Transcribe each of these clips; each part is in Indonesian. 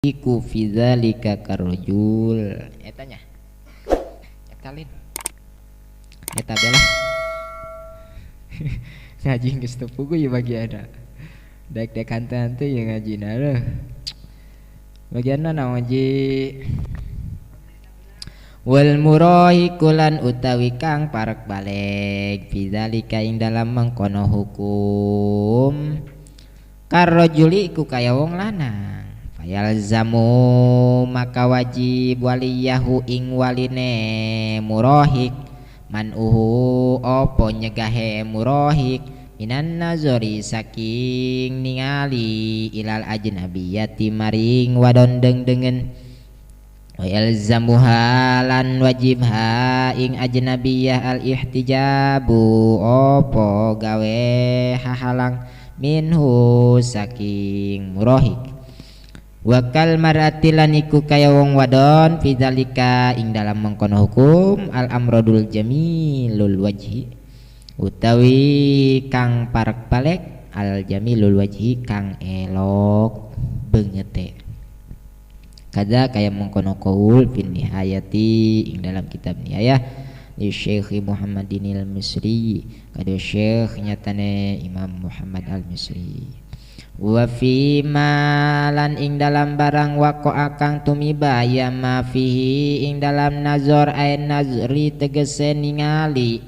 iku fi dzalika karujul eta nya etalin eta bela ngaji geus teu puguh ieu bagianna daek hanteun teh ieu ngajina reuh bagianna naon ngaji wal murahiqulan utawi kang parek balik fi dzalika ing dalam mangkono hukum karrajuli iku kaya wong lanang yalzamu maka wajib waliyahu ing waline murahik manuhu opo nyegahe murahik minan nazari saking ningali ilal ajnabiyati maring wadon dengdengen wa yalzamu halan wajib ha ing ajnabiyah al ihtijabu opo gawe hahalang minhu saking murahik wakal mar'ati lan iku kaya wong wadon fi dzalika ing dalam mengkono hukum al amradul jamilul wajhi utawi kang parek palek al jamilul wajhi kang elok beungete kada kaya mengkono qaul fi nihayati ing dalam kitab nihayah di Syekh Muhammadin al-Misri kada Syekh nyatane Imam Muhammad al-Misri wa fi malan ing dalam barang wako akang tumiba ya ma fihi ing dalam nazar ay nazri tegese ningali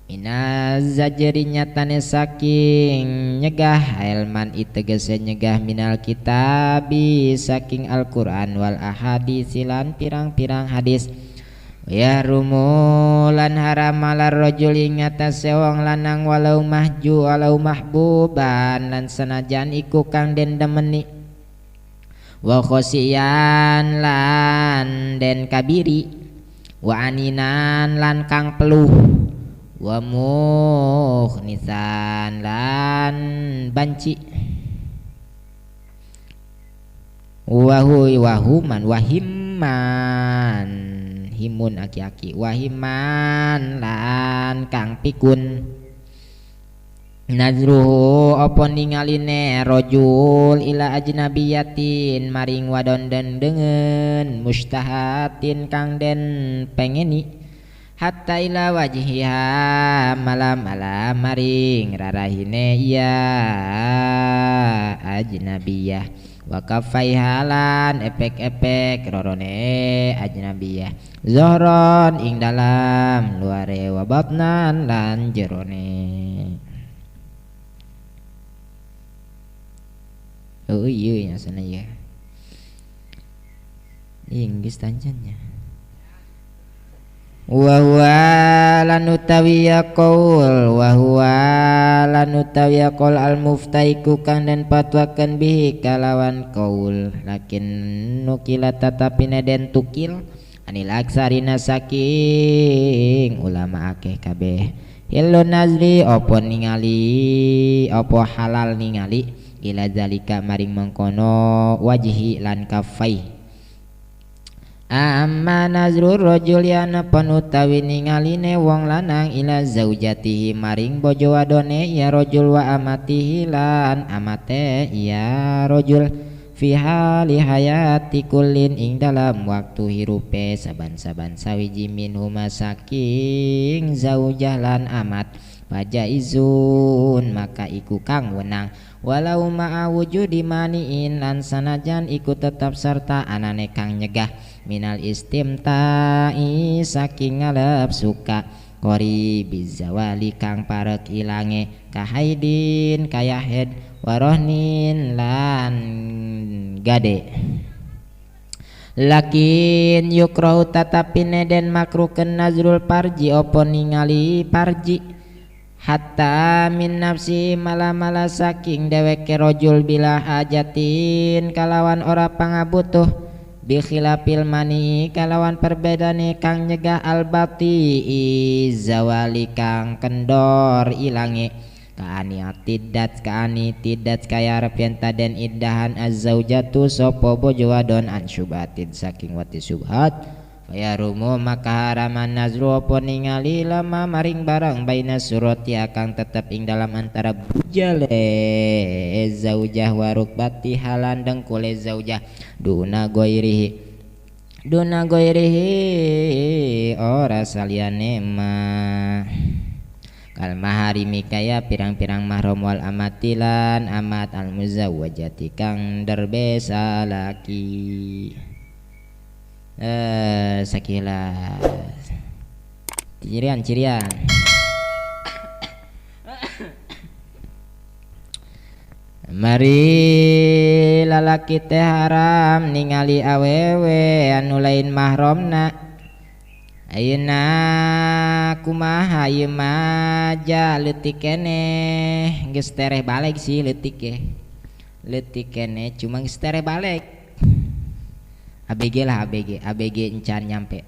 minaz zajri nyatane saking nyegah ilman itegese nyegah minal kitabi saking Al-Qur'an wal ahadits lan pirang-pirang hadis ya rumulan haram alar rajuli ngatasé wong lanang walau mahju walau mahbuban lan sanajan iku kang den demeni wa khosiyan lan den kabiri wa aninan lan kang peluh wa mukhnisan lan banci wahuman wahiman himun aki-aki wahiman lan kang pikun nazruhu apa ningaline rajul ila ajnabiyatin maring wadon dendengen mustahatin kang den pengeni hatta ila wajhiha malam maring rarahine ya ajnabiyah wa kafaiha lan epek-epek rorone ajnabiyah zohron ing dalam luare wa batnan lan jerone oh iya sana ya inggris tanjannya wa huwa lan utawi qaul wa huwa lan utawi qaul al muftaiku kang den patwakeun bihi kalawan qaul lakin nukila tatapina den tukil anil aksarina saking ulama akeh kabeh hilun nazri opo ningali opo halal ningali ila zalika maring mengkono wajhi lan kafai amma nazrul rajul yana panutawi ningaline wong lanang ila zaujatihi maring bojo wadone ya rajul wa amatihi lan amate ya rajul fi hali hayati kullin ing dalam waktu hirupe saban-saban sawiji minhuma saking zaujah lan amat fajaizun maka iku kang wenang walau ma'a wujudi maniin lan sanajan iku tetap serta anane kang nyegah minal istimta'i saking ngalap suka kori bizawali kang parek ilange kahaidin kaya head warohnin lan gade lakin yukrahu tatapine den makruhkeun nazrul parji opo ningali parji hatta min nafsi mala-mala saking deweke rajul bila hajatin kalawan ora pangabutuh bi khilafil mani kalawan perbedane kang nyegah albati zawali kang kendor ilange kaani tidat kaya arep yen taden iddahan azzaujatu sapa bojo wadon an syubhatin saking wati syubhat ya rumu maka haraman nazru apa ningali lama maring barang baina surati akang tetep ing dalam antara bujale zaujah warukbati halandeng kule zaujah duna goirihi ora saliyane mah kal maharimi kaya pirang-pirang mahram wal amatilan amat al muzawwajati kang derbesa laki sakilas cirian mari lalaki teh haram ningali awewe anu lain mahromna ayeuna kumaha ieu mah leutik keneh geus tereh balik sih leutik keneh cuma geus tereh balik ABG lah ABG encan nyampe.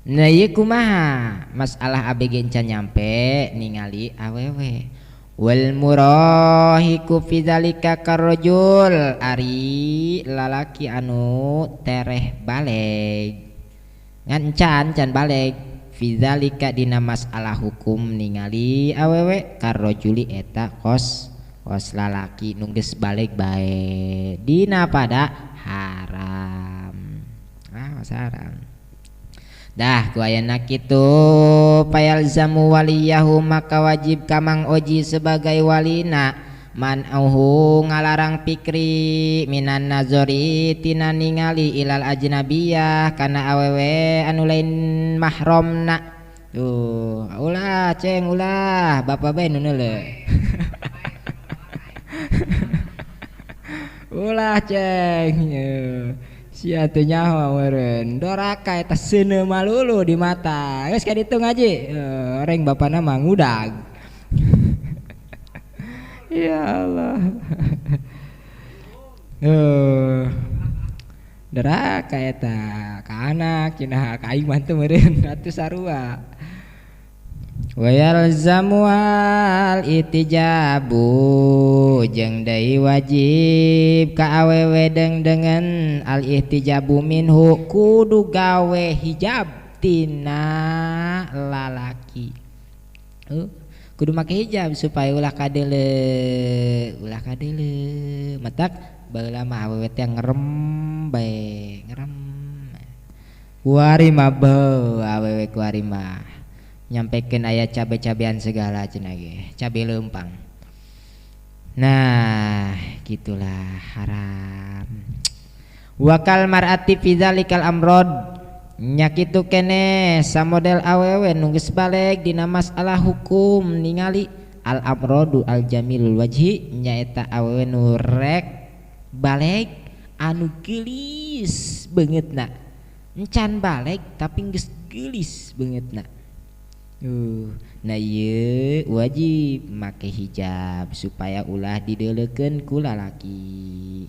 Nah ieu kumaha masalah ABG encan nyampe ningali awewe wal murahiku fi zalika karrajul ari lalaki anu tereh balik ngan can balik fi zalika dina masalah hukum ningali awewe karrajuli eta kos lalaki nu geus balik bae dina pada haram haram dah ku ayana kitu payalzamu waliyahu maka wajib kamang oji sebagai walina man auhu ngalarang pikri minan nazori tina ningali ilal ajnabiyah kana awewe anu lain mahromna tuh ulah ceng ulah bapak bae nu neuleuh ulah ceng sia teu nyaho meureun doraka eta seuneu malulu di mata geus ka ditu ngaji reng bapana mah ngudag ya Allah doraka eta ka anak cenah ka aing mah teu meureun atuh sarua wa yalzamu al itijabu jeung deui wajib ka awewe dengan al ihtijabu minhu kudu gawe hijab tina lalaki kudu make hijab supaya ulah kadeuleu matak baheula mah awewe teh ngerem bae ngerem kuari mah awewe kuari mah nyampaikan ayat cabe-cabean segala cenah ge cabe leumpang nah gitulah haram wakal mar'ati fi zalikal amrod nya kitu keneh samodel awewe nu geus balik dina masalah hukum ningali al amrodu al jamilul wajhi nya eta awewe nu rek balik anu geulis beungeutna encan balik tapi geus geulis beungeutna nah ieu wajib make hijab supaya ulah dideuleukeun ku lalaki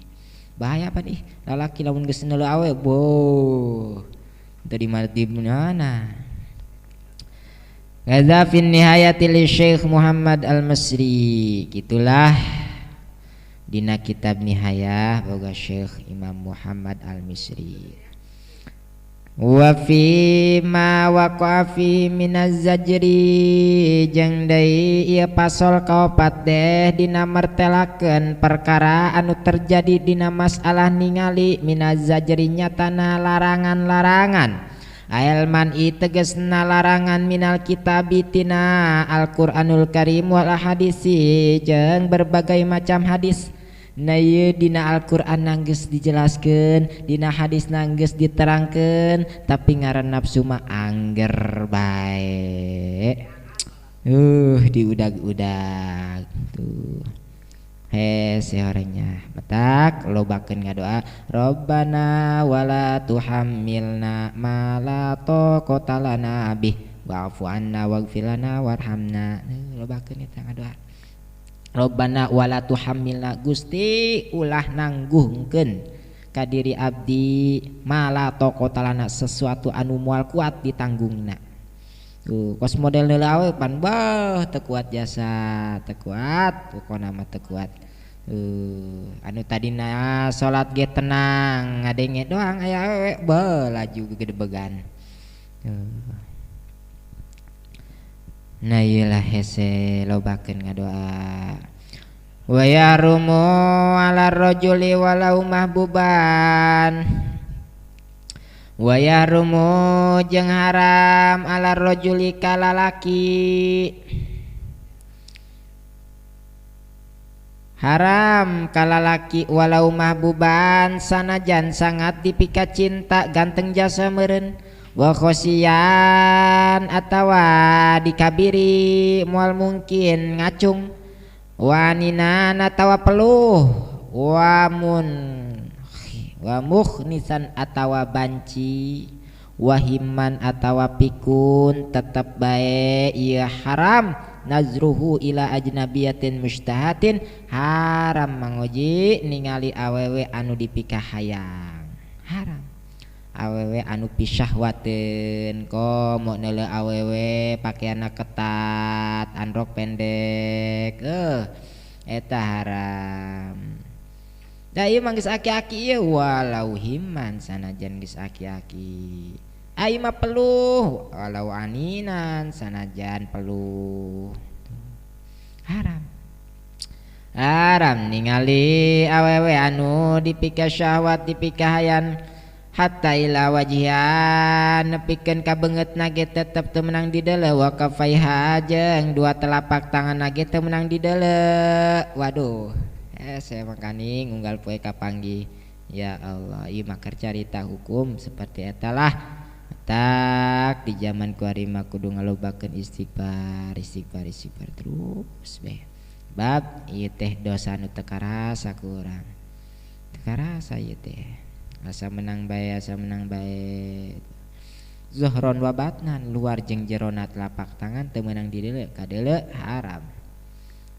bahaya apa nih lalaki lamun geus neuleuh awe teu dimartibna gadza fin nihayati li Syekh Muhammad Al-Masri gitulah dina kitab nihayah boga Syekh Imam Muhammad Al-Misri wa fi ma waqa'a fi minaz zajri jeung deui ieu pasal kaopat deh dina martelakeun perkara anu terjadi dina masalah ningali minaz zajri nyatana larangan-larangan ailman tegasna larangan minal kitabi tina Al-Qur'anul Karim wal hadisi jeung berbagai macam hadis. Nah ieu dina Al-Qur'an nanggeus dijelaskeun, dina hadis nanggeus diterangkeun, tapi ngaran nafsu mah angger bae. Diudag-udag tuh. Seorangnya betak lobakeun ngadoa Rabbana wala tuhammilna ma la taqata lana bih wa'fu anna waghfir lana warhamna. Lobakeun eta ngadoa Rabbana wala tuhammilna Gusti ulah nangguhkeun ka diri abdi mala taqotalana sesuatu anu moal kuat ditanggungna. Kos model neuleuh awe pan teu kuat jasa teu kuat pokona mah teu kuat Anu tadina salat ge tenang ngadenge doang aya awewe laju gedebegan. Nah iyalah hese lobakeun ngadoa. Wa yarumu ala rajuli walau mahbuban. Wa yarumu jeung haram ala rajuli ka lalaki. Haram ka lalaki walau mahbuban sanajan sangat dipika cinta ganteng jasa meureun. Wa khosiyan atawa dikabiri moal mungkin ngacung waninan atawa peluh wa mukhnisan atawa banci wahimman atawa pikun tetep bae ieu haram nazruhu ila ajnabiyatin mustahatin haram mangoji ningali awewe anu dipika hayang haram awewe anu pisahwateun komo neule awewe pakaianna ketat androk pendek eta haram. Da ieu mah geus aki-aki ieu walau himman sanajan geus aki-aki. Ai mah peluh walau aninan sanajan peluh. Haram. Haram ningali awewe anu dipika syahwat dipika hayan hatta ila wajihan nepikeun ka beungeutna ge tetep teu meunang di deuleu wa kafaiha jeung dua telapak tanganna ge teu meunang di deuleu. Waduh. Saya makani ngunggal poe kapanggih. Ya Allah, ieu mah carita hukum seperti eta lah. Tak di zaman kuari mah kudu ngalobakeun istighfar terus beh. Bab ieu teh dosa nu teu karasa ku urang. Teu karasa ieu teh. Asa menang bae zuhron wa batnan luar jeung jerona telapak tangan teu meunang di dieu kadeuleu haram.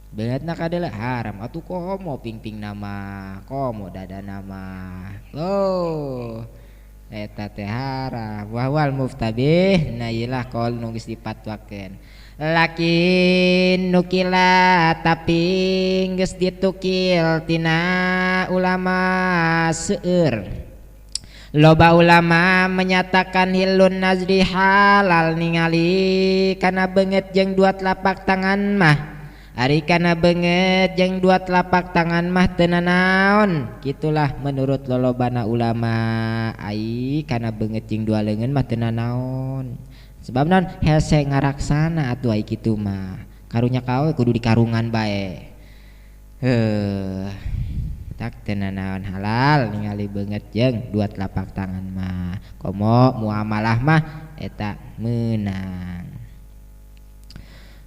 Beungeutna kadeuleu haram atuh komo pingping nama komo dada nama eta teh haram wahwal muftabih. Nah iyalah qaul nu geus dipatwakeun lakin nukila tapi geus ditukil tina ulama seueur. Loba ulama menyatakan hilun nazri halal ningali kana beungeut jeung dua telapak tangan mah. Ari kana beungeut jeung dua telapak tangan mah teu nanaon. Kitulah menurut lolobana ulama. Ai kana beungeut jeung dua leungeun mah teu nanaon. Sebab naon hese ngaraksana atuh ai kitu mah. Karunya kawe kudu dikarungan bae. Tak teu nanaon halal ningali beungeut jeung dua telapak tangan mah. Komo muamalah mah eta meunang.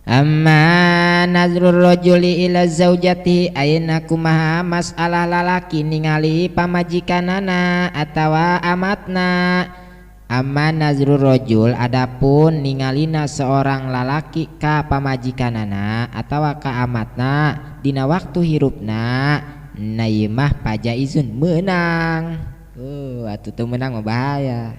Amma nazrul rajuli ila zaujati ayeuna kumaha masalah lalaki ningali pamajikanana atawa amatna. Amma nazrul rajul adapun ningalina seorang lalaki ka pamajikanana atawa ka amatna dina waktu hirupna na ieu mah pajaizun meunang. Atuh teu meunang mah bahaya.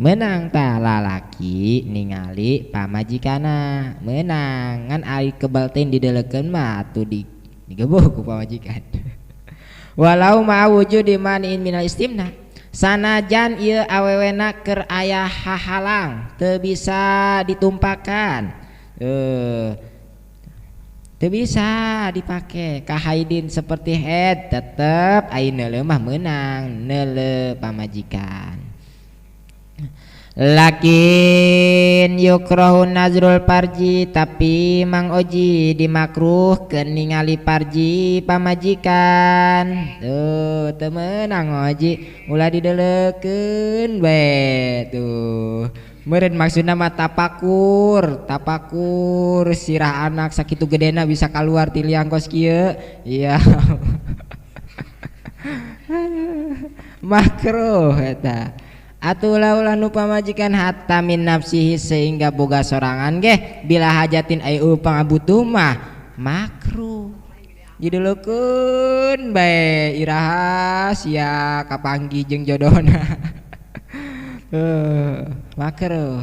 Menang tah lalaki ningali pamajikana menang ngan ai kebalteun didelekeun mah atuh digebuk ku pamajikan. Walau ma wujudi maniin minal istimna sanajan ieu awewena keur aya hahalang teu bisa ditumpakan teu bisa dipake ka haidin seperti head tetep ayeuna leuh mah meunang neuleuh pamajikan. Lakin yukrahu nazrul parji tapi mang oji dimakruhkeun ningali parji pamajikan. Teu meunang oji ulah dideleukeun bae tuh. Meureun maksudna mah tapakur sirah anak sakitu gedena bisa kaluar ti liang kos kieu. Iya. Makruh eta. Atuh ulah nu pamajikan hatta min nafsihi sehingga boga sorangan ge bila hajatin ai pangabutuh mah makruh. Dideleukeun bae iraha sia kapanggih jeung jodohna. Makruh.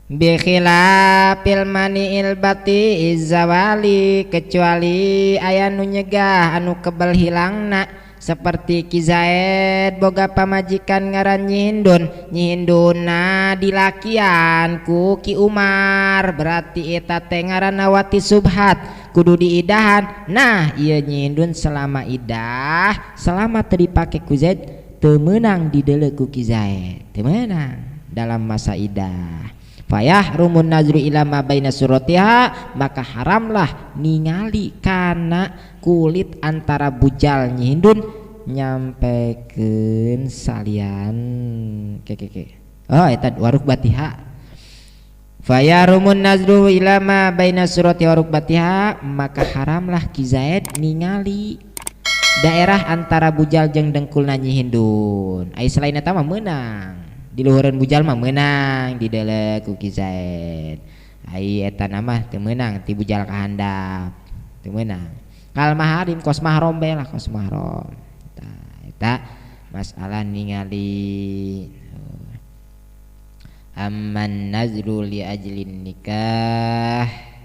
bi khilafil mani'il bati izawali, kecuali aya nu nyegah anu kebal hilangna seperti Ki Zaid boga pamajikan ngaran Nyi Hindun dilakian ku Ki Umar, berarti eta teh ngaranna wati subhat kudu diidahan. Nah ieu Nyi Hindun selama idah selama teu dipake ku Zaid teu meunang dideuleu ku Ki Zaid, teu meunang dalam masa idah. Fayah rumun nazru ila ma baina suratiha, maka haramlah ningali kana kulit antara bujal Nyi Hindun nyampekeun salian oh eta waruk batiha. Fayah rumun nazru ila ma baina suratiha waruk batiha, maka haramlah Ki Zaid ningali daerah antara bujal jeung dengkulna Nyi Hindun. Ai selain eta mah meunang di luhureun bujal mah meunang dideuleu ku Ki Zaid. Ai eta nama teu meunang ti bujal kahandap, teu meunang. Kal maharim kos mahrom bae lah, kos mahrom. Eta masalah ningali amman nazru li ajlin nikah.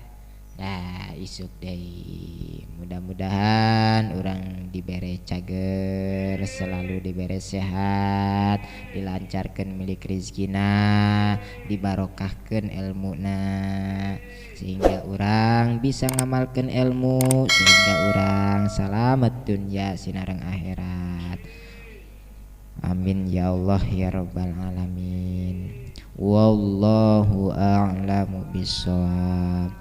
Nah isuk deui, mudah-mudahan orang dibere cager, selalu dibere sehat, dilancarkan milik rizkina, dibarokahkan ilmuna, sehingga orang bisa ngamalkan ilmu, sehingga orang selamat dunya sinareng akhirat. Amin ya Allah ya rabbal alamin. Wallahu a'lamu bissawab.